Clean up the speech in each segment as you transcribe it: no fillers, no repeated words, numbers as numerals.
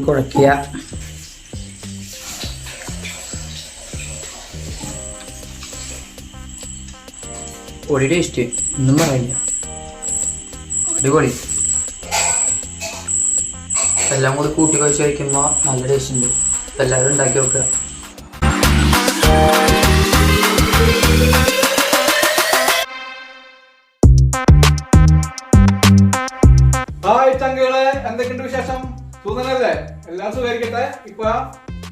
കുഴക്കുക. പൊടി ടേസ്റ്റ് ഒന്നും പറയില്ല, അടിപൊളി. എല്ലാം കൂടി കൂട്ടി കഴിച്ച് കഴിക്കുമ്പോൾ നല്ല ടേസ്റ്റ് ഉണ്ട്. എല്ലാവരും ഉണ്ടാക്കി നോക്കുക. ഹായ് ചങ്കുകളെ, എന്തൊക്കെയുണ്ട് വിശേഷം? സുഖനല്ലേ? എല്ലാം സുഖമായിരിക്കട്ടെ. ഇപ്പൊ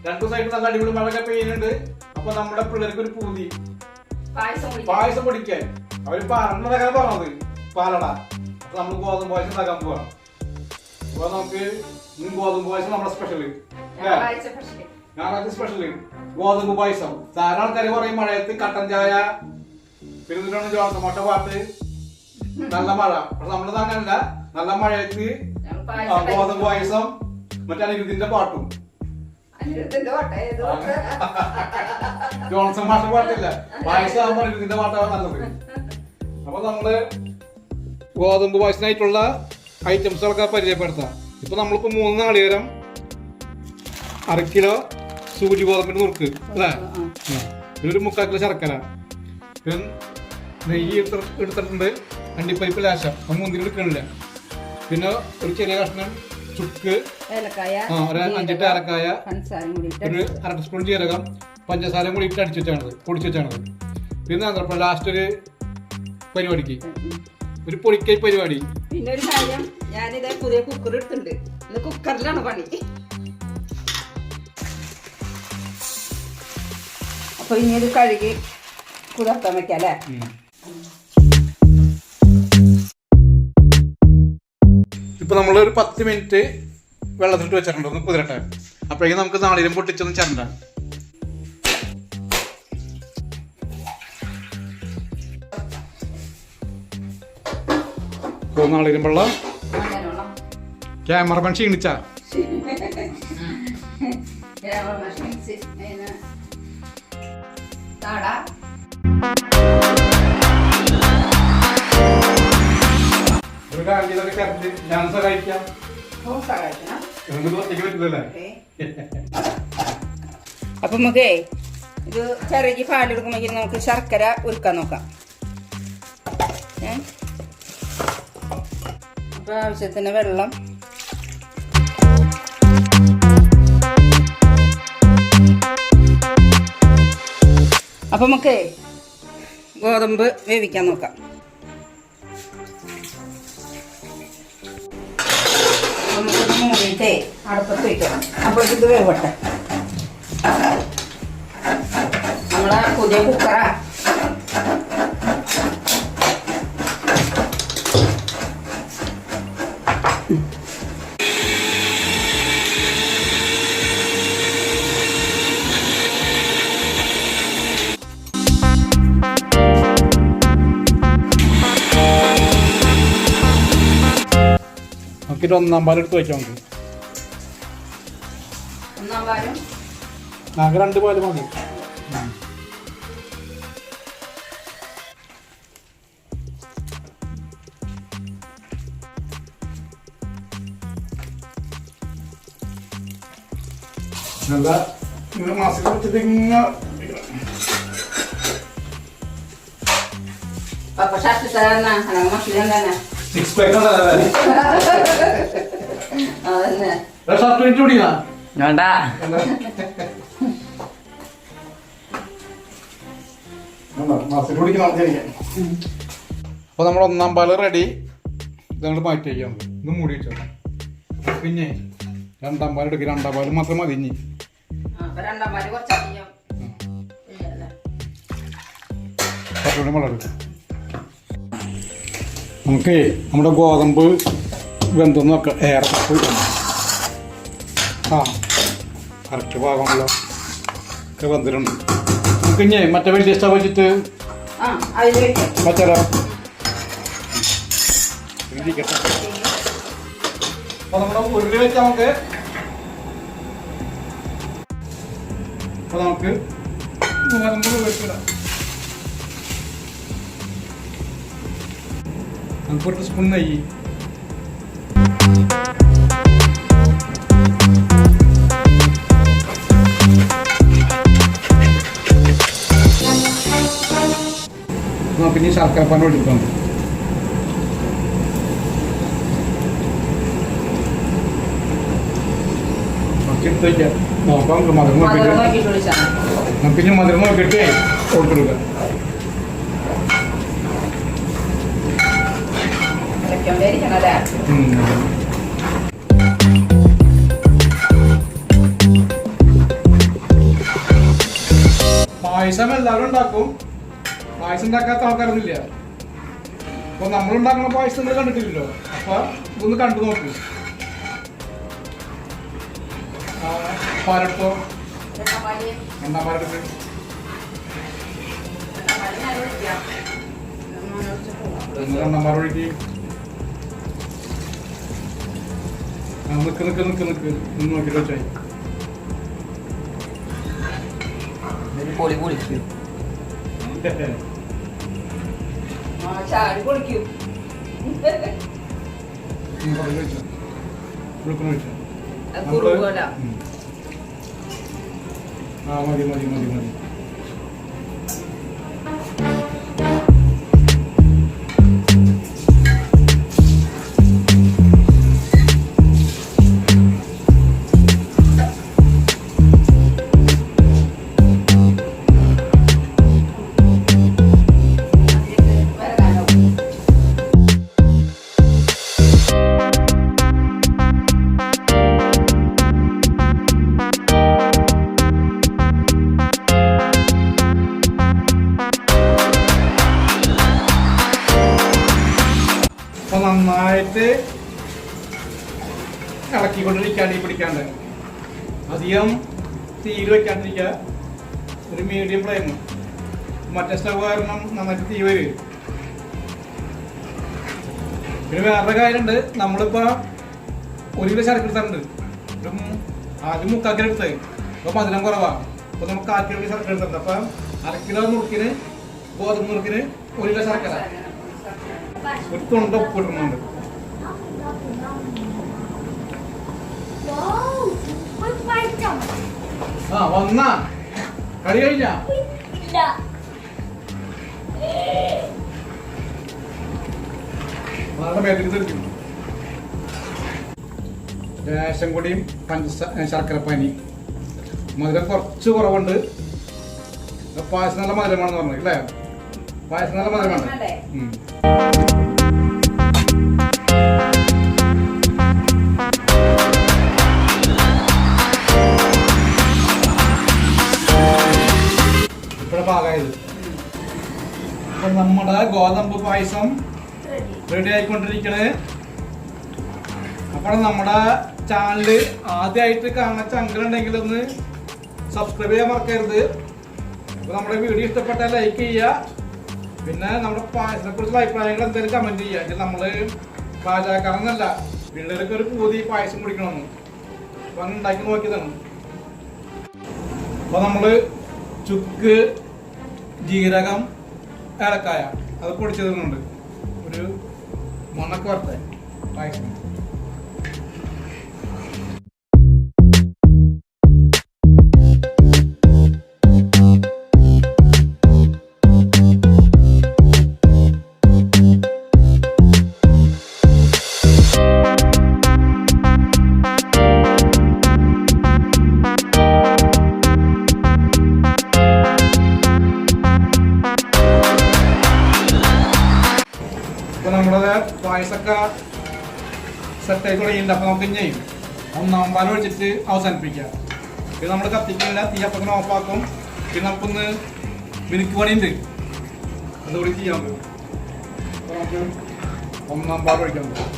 2 ദിവസമായിട്ട് നല്ല അടിപൊളി മഴയൊക്കെ പെയ്യുന്നുണ്ട്. അപ്പൊ നമ്മുടെ പിള്ളേർക്ക് ഒരു പൂതി പായസം പൊടിക്കാൻ അവര് പറഞ്ഞതൊക്കെ പറഞ്ഞത് പാലട. അപ്പൊ നമ്മൾ ഗോതമ്പ് പായസം ഉണ്ടാക്കാൻ പോവാ. അപ്പൊ നമുക്ക് ഗോതമ്പ് പായസം നമ്മുടെ സ്പെഷ്യല്, ഞായറാഴ്ച സ്പെഷ്യല് ഗോതമ്പ് പായസം. സാധാരണ ആൾക്കാര് പറയും മഴയത്ത് കട്ടൻ ചായ, പിന്നെ ജോസമോട്ട പാട്ട്, നല്ല മഴ. പക്ഷെ നമ്മളത് അങ്ങനല്ല, നല്ല മഴയത്ത് ഗോതമ്പ് പായസം, മറ്റേ അനിരുദ്ധിന്റെ പാട്ടും. ജോൺസൺ മാഷ പാട്ടില്ല, പായസം ആകുമ്പോൾ അനിരുദ്ധിന്റെ പാട്ടാണ് നല്ലത്. അപ്പൊ നമ്മള് ഗോതമ്പ് പായസത്തിനായിട്ടുള്ള ഐറ്റംസുകളൊക്കെ പരിചയപ്പെടുത്താം. ഇപ്പൊ നമ്മളിപ്പോ 3 നാളികേരം, 1/2 കിലോ സൂചി ഗോതമ്പിന്റെ നുറുക്ക് അല്ലേ, പിന്നെ ഒരു 3/4 കിലോ ശർക്കര, പിന്നെ നെയ്യ് എടുത്തിട്ടുണ്ട്, അണ്ടിപ്പരിപ്പ് ലേശം, മുന്തിരി എടുക്കണില്ല, പിന്നെ ഒരു ചെറിയ കഷ്ണം ചുക്ക്, ഒരു 5 ഏലക്കായ, ഒരു 1/2 സ്പൂൺ ജീരകം, പഞ്ചസാര കൂടി ഇട്ട് പൊടിച്ചു വെച്ചാണത്. പിന്നെ എന്താ ലാസ്റ്റ് ഒരു പരിപാടിക്ക് ഒരു പൊടിക്കൈ പരിപാടി. പിന്നെ ഒരു കാര്യം, ഞാനിത് പുതിയ കുക്കർ എടുത്തിട്ടുണ്ട്. ഇന്ന് കുക്കറിലാണ് പണി. അപ്പൊ ഇനി ഇത് കഴുകി കുതിർത്താൻ വെക്കാം അല്ലേ? ഇപ്പൊ നമ്മളൊരു 10 മിനിറ്റ് വെള്ളത്തിലിട്ട് വെച്ചിട്ടുണ്ട്, ഒന്ന് കുതിരട്ടെ. അപ്പോഴേക്കും നമുക്ക് നാളികേരം പൊട്ടിച്ചൊന്ന് ചരണ്ട. നാളികേരം വെള്ളം. ക്യാമറമാൻ ക്ഷീണിച്ച ഞാൻ സഹായിക്കാം. അപ്പൊ നമുക്കേ ഇത് ചിറകി പാലെടുക്കുമ്പോൾ നമുക്ക് ശർക്കര ഉരുക്കാൻ നോക്കാം. അപ്പൊ ആവശ്യത്തിന് വെള്ളം, അപ്പൊ നമുക്ക് ഗോതമ്പ് വേവിക്കാൻ നോക്കാം. നമുക്കിത് മൂടിയിട്ടേ അടുപ്പത്ത് വയ്ക്കണം. അപ്പോൾ ഇത് വേവട്ടെ. നമ്മളെ പുതിയ കുക്കറാ. നമുക്കിത് 1/4 പാലെടുത്ത് വയ്ക്കാം. നമുക്ക് 1/4 പാലും ആകെ 2 പാല് മതി. നല്ല മാസം വെച്ചിട്ട് Papa ഷർട്ട് തരാനാ മക്കളെ എന്താണ് 6 പാക്ക് അതന്നെ ഷർട്ട് ഇട്ട് കുടിയാ വേണ്ട. അപ്പൊ നമ്മൾ 1/4 പാല് റെഡി. ഇതങ്ങോട്ട് മാറ്റി വയ്ക്കാം. ഇത് മൂടി വെച്ചോ. പിന്നെ 2/4 പാൽ എടുക്കുക. 2/4 പാല് മാത്രം മതി. ഇനി 2/4 പാല് കുറച്ചുകൂടി വെള്ളം നമുക്ക് നമ്മുടെ ഗോതമ്പ് വെന്തൊന്ന് നോക്കാം. ഏറെ കറക്റ്റ് പാകമുള്ള ഒക്കെ വെന്തിട്ടുണ്ട്. നമുക്ക് ഇനി മറ്റേ വലിയ സ്റ്റവ് വെച്ചിട്ട് വെച്ചാലോ? അപ്പൊ നമ്മുടെ ഉരുളി വെച്ചാൽ നമുക്ക് ഗോതമ്പ് വെച്ചിടാം. നമുക്ക് 1 സ്പൂൺ നെയ്യ്, നമുക്ക് ഇനി ശർക്കരപ്പാൻ ഒഴിക്കണം. നോക്കാം മധുരം നോക്കിയിട്ട് നമുക്കിനി മധുരം നോക്കിയിട്ട് കൊടുത്തെടുക്കാം. പായസം എല്ലാവരും ഉണ്ടാക്കും. പായസം ഉണ്ടാക്കാത്ത ആൾക്കാരൊന്നുമില്ല. അപ്പൊ നമ്മളുണ്ടാക്കുന്ന പായസം നിങ്ങൾ കണ്ടിട്ടില്ലല്ലോ. അപ്പൊ ഇതൊന്ന് കണ്ടു നോക്കൂ. പാലെടുത്തോ, എണ്ണാമാരെടുത്ത് എണ്ണാമാർ ഒഴുകി. നിക്ക് നോക്കിട്ട് വെച്ചായി. പൊളി പൊളിക്കും. മതി മതി മതി മതി. നന്നായിട്ട് ഇളക്കിക്കൊണ്ടിരിക്കാൻ ഈ പിടിക്കാണ്ട് അധികം തീയിൽ വെക്കാണ്ടിരിക്കുക. ഒരു മീഡിയം ഫ്ലെയിം. മറ്റേ സ്റ്റവ് കാരണം നന്നായിട്ട് തീ വരും. പിന്നെ വേറൊരു കാര്യമുണ്ട്. നമ്മളിപ്പോൾ 1 കിലോ ശർക്കര എടുത്തിട്ടുണ്ട്. ആദ്യം 3/4 കിലോ എടുത്തത്. അപ്പോൾ മധുരം കുറവാണ്. അപ്പോൾ നമുക്ക് 1/4 കിലോ ശർക്കര എടുത്തിട്ടുണ്ട്. അപ്പം 1/2 കിലോ മുറുക്കിന് ഗോതമ്പ് മുറുക്കിന് 1 കിലോ ശർക്കര ഒരു തൊണ്ട ഉപ്പ് ഇടുന്നുണ്ട്. വന്നാ കളി കഴിഞ്ഞ ലേശം കൂടിയും ശർക്കരപ്പാനി. മധുരം കുറച്ച് കുറവുണ്ട്. പായസം നല്ല മധുരമാണെന്ന് പറഞ്ഞു അല്ലേ? പായസം നല്ല മധുരമാണ്. ഭാഗമായത്. അപ്പൊ നമ്മുടെ ഗോതമ്പ് പായസം റെഡി ആയിക്കൊണ്ടിരിക്കണേ. അപ്പോൾ നമ്മുടെ ചാനല് ആദ്യമായിട്ട് കാണുന്ന ചങ്കലുണ്ടെങ്കിൽ ഒന്ന് സബ്സ്ക്രൈബ് ചെയ്യാൻ മറക്കരുത്. അപ്പൊ നമ്മുടെ വീഡിയോ ഇഷ്ടപ്പെട്ടാൽ ലൈക്ക് ചെയ്യുക. പിന്നെ നമ്മുടെ പായസത്തെ കുറിച്ചുള്ള അഭിപ്രായങ്ങൾ എന്തെങ്കിലും കമന്റ് ചെയ്യുക. നമ്മള് പാചകക്കാരനല്ല, പിള്ളേർക്ക് ഒരു പൂതി പായസം കുടിക്കണമെന്ന് അപ്പൊ അങ്ങനെ ഉണ്ടാക്കി നോക്കിയതാണ്. അപ്പൊ നമ്മള് ചുക്ക്, ജീരകം, ഏലക്കായ അത് പൊടിച്ചതുകൊണ്ട് ഒരു മണക്ക് വറുത്ത പായസം. നമ്മുടെ പായസമൊക്കെ സെറ്റായി തുടങ്ങിയിട്ടുണ്ട്. അപ്പൊ നമുക്ക് ഇനി 1 പാൽ ഒഴിച്ചിട്ട് അവസാനിപ്പിക്കാം. പിന്നെ നമ്മൾ കത്തിക്കില്ല, തീയപ്പത്തിന് ഓഫാക്കും. പിന്നെ നമുക്കൊന്ന് മിനുക്ക് പണിയുണ്ട്, അതുകൂടി ചെയ്യാൻ പറ്റും. അപ്പൊ നമുക്ക് 1 പാൽ ഒഴിക്കാൻ പറ്റും.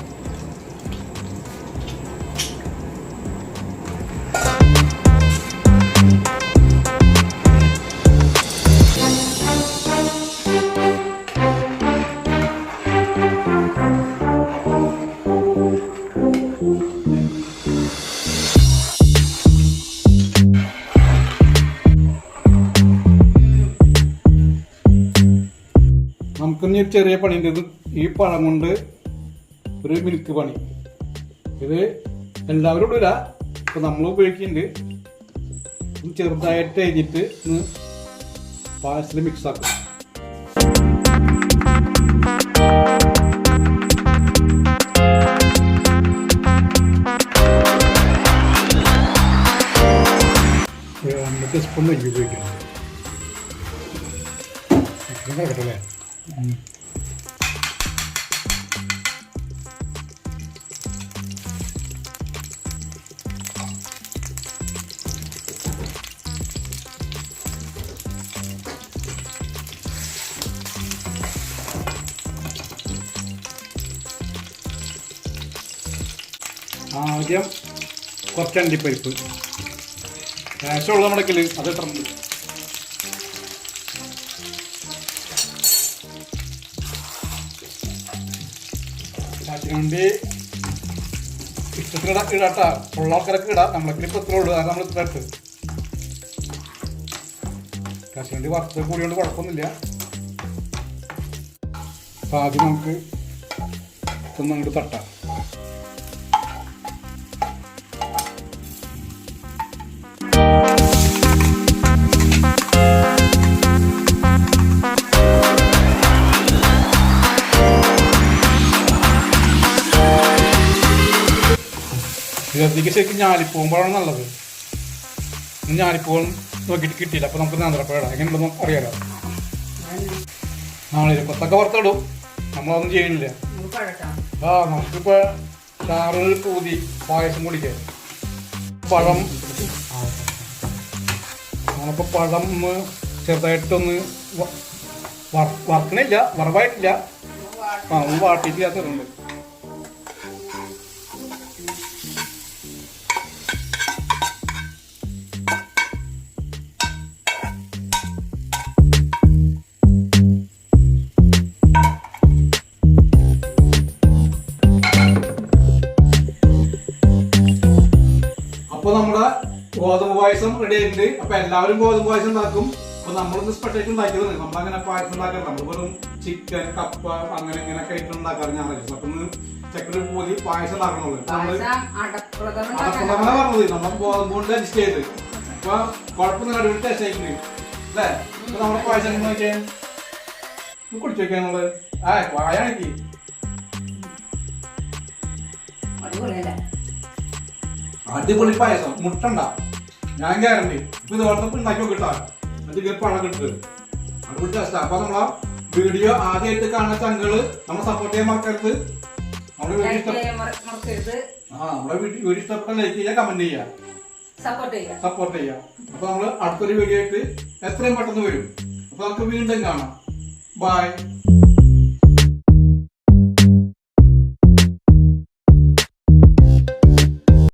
നമുക്കിനി ഒരു ചെറിയ പണിയുണ്ട്. ഇത് ഈ പഴം കൊണ്ട് ഒരു മിനുക്ക് പണി. ഇത് എല്ലാവരും ഇടില്ല, ഇപ്പൊ നമ്മൾ ഉപയോഗിക്കുന്നുണ്ട്. ചെറുതായിട്ട് കഴിഞ്ഞിട്ട് പായസത്തിൽ മിക്സ് ആക്കും. നെയ്യ് ഉപയോഗിക്കണം. കിടക്കട്ടല്ലേ? ആദ്യം കുറച്ച് അണ്ടിപ്പരിപ്പ് ശേഷമുള്ള മുടക്കിൽ അത് ഇട്ടുണ്ട്. അതിനുവേണ്ടി ഇഷ്ടത്തിന് ഇടാട്ടാ, ഉള്ള ആൾക്കാരൊക്കെ ഇടാം. നമ്മളൊക്കെ ഇപ്പം എത്ര ഉള്ളൂ, അത് നമ്മൾ ഇത്ര ഇട്ട് കശുവണ്ടി വറുത്ത് കൂടിയോണ്ട് കുഴപ്പമൊന്നുമില്ല. അപ്പം ആദ്യം നമുക്ക് ഇതൊന്നും അങ്ങോട്ട് തട്ടാം. ഇതിലേക്ക് ശരിക്കും ഞാലിപ്പോകുമ്പോഴാണ് നല്ലത്. ഞാലിപ്പോകും നോക്കിയിട്ട് കിട്ടിയില്ല, അപ്പോൾ നമുക്ക് നേന്ത്രപ്പഴം എങ്ങനെയുണ്ടെന്ന് അറിയാലോ. നാളെ കൊത്തൊക്കെ വറുത്തിടും, നമ്മളതൊന്നും ചെയ്യണില്ല. നമുക്കിപ്പോൾ ചാറ് പൂതി പായസം കുടിക്കാൻ പഴം, നമ്മളിപ്പോൾ പഴം ചെറുതായിട്ടൊന്ന് വറക്കണില്ല, വറവായിട്ടില്ല, ഒന്ന് വാട്ടിയിട്ടില്ല തരുന്നുണ്ട്. അപ്പൊ നമ്മുടെ ഗോതമ്പ് പായസം റെഡി ആയിട്ടുണ്ട്. അപ്പൊ എല്ലാവരും ഗോതമ്പ് പായസം ഉണ്ടാക്കും. അപ്പൊ നമ്മളൊന്ന് സ്പെഷ്യലായിട്ട് ഉണ്ടാക്കിയത് നമ്മളങ്ങനെ പായസം ഉണ്ടാക്കാറ്. നമ്മൾ വെറും ചിക്കൻ, കപ്പ അങ്ങനെ ഇങ്ങനെയൊക്കെ ആയിട്ട് ഉണ്ടാക്കാറ് ഞായറാഴ്ച. അപ്പൊ ഒന്ന് ചക്കര പോയി പായസം ഉണ്ടാക്കണുള്ളൂ. അടപ്രഥമന പറഞ്ഞത് നമ്മൾ ഗോതമ്പ് കൊണ്ട് അഡ്ജസ്റ്റ് ചെയ്ത്. അപ്പൊ കുഴപ്പമൊന്നും അടിപൊളി ടേസ്റ്റ് ആയിട്ടുണ്ട് അല്ലേ? അപ്പൊ നമ്മുടെ പായസം നോക്കിയാൽ കുടിച്ചു വെക്കാൻ നമ്മള് പായാണെങ്കിൽ അടിപൊളി പായസം, മുട്ടണ്ട, ഞാൻ ഗ്യാരണ്ടി. ഇപ്പൊ ഇത് ഓർത്തപ്പ് ഉണ്ടാക്കി നോക്കിട്ടാ, അതിൽ പണം കിട്ടുന്നത് അടിപൊളി ടേസ്റ്റാ. അപ്പൊ നമ്മളെ വീഡിയോ ആദ്യമായിട്ട് കാണുന്ന ചങ്കള് നമ്മളെ സപ്പോർട്ട് ചെയ്യാൻ മറക്കരുത്. നമ്മുടെ വീഡിയോ ഇഷ്ടപ്പെട്ട ലൈക്ക് ചെയ്യുക, കമന്റ് ചെയ്യുക, സപ്പോർട്ട് ചെയ്യുക. അപ്പൊ നമ്മള് അടുത്തൊരു വീഡിയോ ആയിട്ട് എത്രയും പെട്ടെന്ന് വരും. അപ്പൊ നമുക്ക് വീണ്ടും കാണാം. ബൈ.